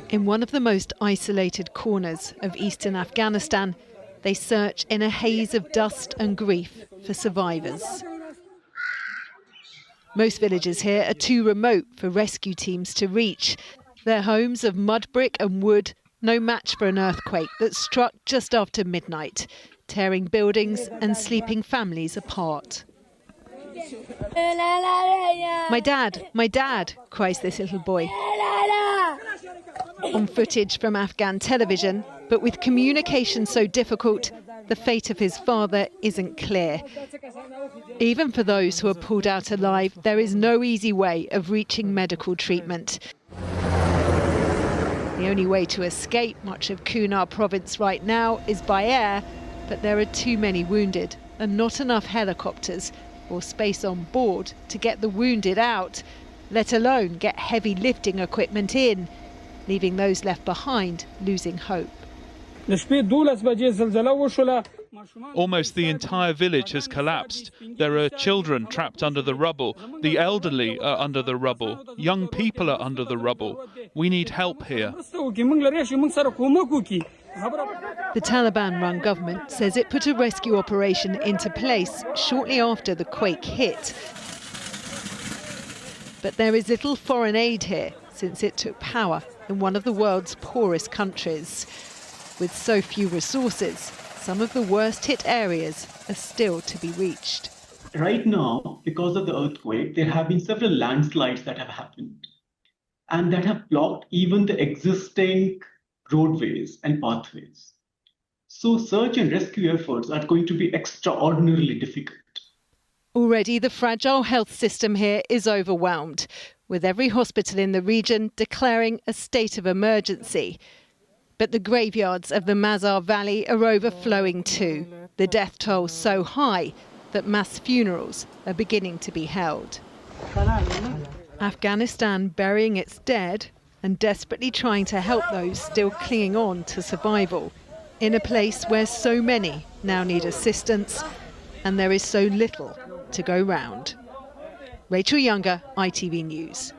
In one of the most isolated corners of eastern Afghanistan, they search in a haze of dust and grief for survivors. Most villages here are too remote for rescue teams to reach. Their homes of mud brick and wood, no match for an earthquake that struck just after midnight, tearing buildings and sleeping families apart. My dad, cries this little boy. On footage from Afghan television, but with communication so difficult, the fate of his father isn't clear. Even for those who are pulled out alive, there is no easy way of reaching medical treatment. The only way to escape much of Kunar province right now is by air, but there are too many wounded and not enough helicopters or space on board to get the wounded out, let alone get heavy lifting equipment in, leaving those left behind losing hope. Almost the entire village has collapsed. There are children trapped under the rubble. The elderly are under the rubble. Young people are under the rubble. We need help here. The Taliban-run government says it put a rescue operation into place shortly after the quake hit. But there is little foreign aid here since it took power in one of the world's poorest countries. With so few resources, some of the worst hit areas are still to be reached. Right now, because of the earthquake, there have been several landslides that have happened and that have blocked even the existing roadways and pathways. So search and rescue efforts are going to be extraordinarily difficult. Already the fragile health system here is overwhelmed, with every hospital in the region declaring a state of emergency. But the graveyards of the Mazar Valley are overflowing too, the death toll so high that mass funerals are beginning to be held. Afghanistan burying its dead and desperately trying to help those still clinging on to survival in a place where so many now need assistance and there is so little to go round. Rachel Younger, ITV News.